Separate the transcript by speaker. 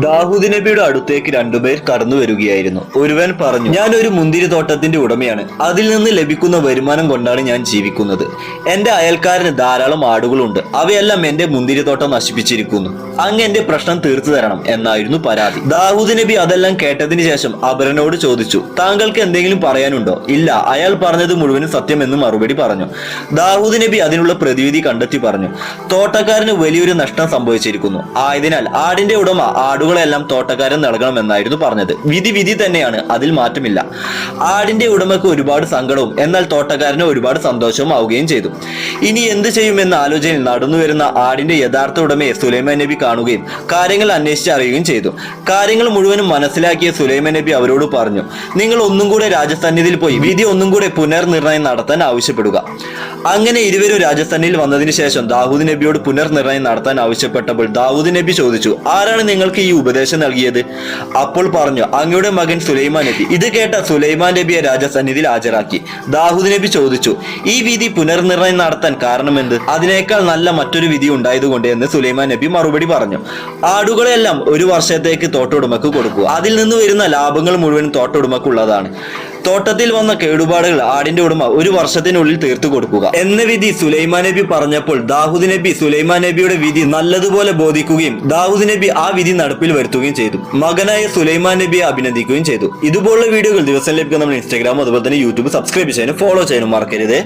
Speaker 1: ദാവൂദ് നബിയുടെ അടുത്തേക്ക് രണ്ടുപേർ കടന്നു വരികയായിരുന്നു. ഒരുവൻ പറഞ്ഞു, ഞാൻ ഒരു മുന്തിരി തോട്ടത്തിന്റെ ഉടമയാണ്. അതിൽ നിന്ന് ലഭിക്കുന്ന വരുമാനം കൊണ്ടാണ് ഞാൻ ജീവിക്കുന്നത്. എന്റെ അയൽക്കാരന് ധാരാളം ആടുകളുണ്ട്. അവയെല്ലാം എന്റെ മുന്തിരിത്തോട്ടം നശിപ്പിച്ചിരിക്കുന്നു. അങ്ങ് എന്റെ പ്രശ്നം തീർത്തു തരണം എന്നായിരുന്നു പരാതി. ദാവൂദ് നബി അതെല്ലാം കേട്ടതിന് ശേഷം അബരനോട് ചോദിച്ചു, താങ്കൾക്ക് എന്തെങ്കിലും പറയാനുണ്ടോ? ഇല്ല, അയാൾ പറഞ്ഞത് മുഴുവനും സത്യമെന്ന് മറുപടി പറഞ്ഞു. ദാവൂദ് നബി അതിനുള്ള പ്രതിവിധി കണ്ടെത്തി പറഞ്ഞു, തോട്ടക്കാരന് വലിയൊരു നഷ്ടം സംഭവിച്ചിരിക്കുന്നു. ആയതിനാൽ ആടിന്റെ ഉടമ ആടുകളെല്ലാം തോട്ടക്കാരൻ നൽകണമെന്നായിരുന്നു പറഞ്ഞത്. വിധി തന്നെയാണ്, അതിൽ മാറ്റമില്ല. ആടിന്റെ ഉടമയ്ക്ക് ഒരുപാട് സങ്കടവും എന്നാൽ തോട്ടക്കാരന് ഒരുപാട് സന്തോഷവും ആവുകയും ചെയ്തു. ഇനി എന്ത് ചെയ്യുമെന്ന ആലോചനയിൽ നടന്നു വരുന്ന ആടിന്റെ യഥാർത്ഥ ഉടമയെ സുലൈമാൻ നബി കാണുകയും കാര്യങ്ങൾ അന്വേഷിച്ചറിയുകയും ചെയ്തു. കാര്യങ്ങൾ മുഴുവനും മനസ്സിലാക്കിയ സുലൈമാൻ നബി അവരോട് പറഞ്ഞു, നിങ്ങൾ ഒന്നും കൂടെ രാജസന്നിധിയിൽ പോയി വിധി ഒന്നും കൂടെ പുനർനിർണയം നടത്താൻ ആവശ്യപ്പെടുക. അങ്ങനെ ഇരുവരും രാജസന്നിധിയിൽ വന്നതിന് ശേഷം ദാവൂദ് നബിയോട് പുനർനിർണയം നടത്താൻ ആവശ്യപ്പെട്ടപ്പോൾ ദാവൂദ് നബി ചോദിച്ചു, ആരാണ് നിങ്ങൾക്ക് ഈ ഉപദേശം നൽകിയത്? അപ്പോൾ പറഞ്ഞു, അങ്ങയുടെ മകൻ സുലൈമാൻ നബി. ഇത് കേട്ട സുലൈമാൻ നബിയെ രാജസന്നിധിയിൽ ഹാജരാക്കി. ദാവൂദ് നബി ചോദിച്ചു, ഈ വിധി പുനർനിർണയം നടത്താൻ കാരണമെന്ത്? അതിനേക്കാൾ നല്ല മറ്റൊരു വിധി ഉണ്ടായതുകൊണ്ട് എന്ന് സുലൈമാൻ നബി മറുപടി പറഞ്ഞു. ആടുകളെല്ലാം ഒരു വർഷത്തേക്ക് തോട്ടുടമക്ക് കൊടുക്കുക. അതിൽ നിന്ന് വരുന്ന ലാഭങ്ങൾ മുഴുവൻ തോട്ടുടമക്കുള്ളതാണ്. തോട്ടത്തിൽ വന്ന കേടുപാടുകൾ ആടിന്റെ ഉടമ ഒരു വർഷത്തിനുള്ളിൽ തീർത്തു കൊടുക്കുക എന്ന വിധി സുലൈമാൻ നബി പറഞ്ഞപ്പോൾ ദാവൂദ് നബി സുലൈമാൻ നബിയുടെ വിധി നല്ലതുപോലെ ബോധിക്കുകയും ദാവൂദ് നബി ആ വിധി നടപ്പിൽ വരുത്തുകയും ചെയ്തു. മകനായ സുലൈമാൻ നബിയെ അഭിനന്ദിക്കുകയും ചെയ്തു. ഇതുപോലുള്ള വീഡിയോകൾ ദിവസം ലഭിക്കാൻ നമ്മൾ ഇൻസ്റ്റാഗ്രാം അതുപോലെ തന്നെ യൂട്യൂബ് സബ്സ്ക്രൈബ് ചെയ്യാനും ഫോളോ ചെയ്യാനും മറക്കരുത്.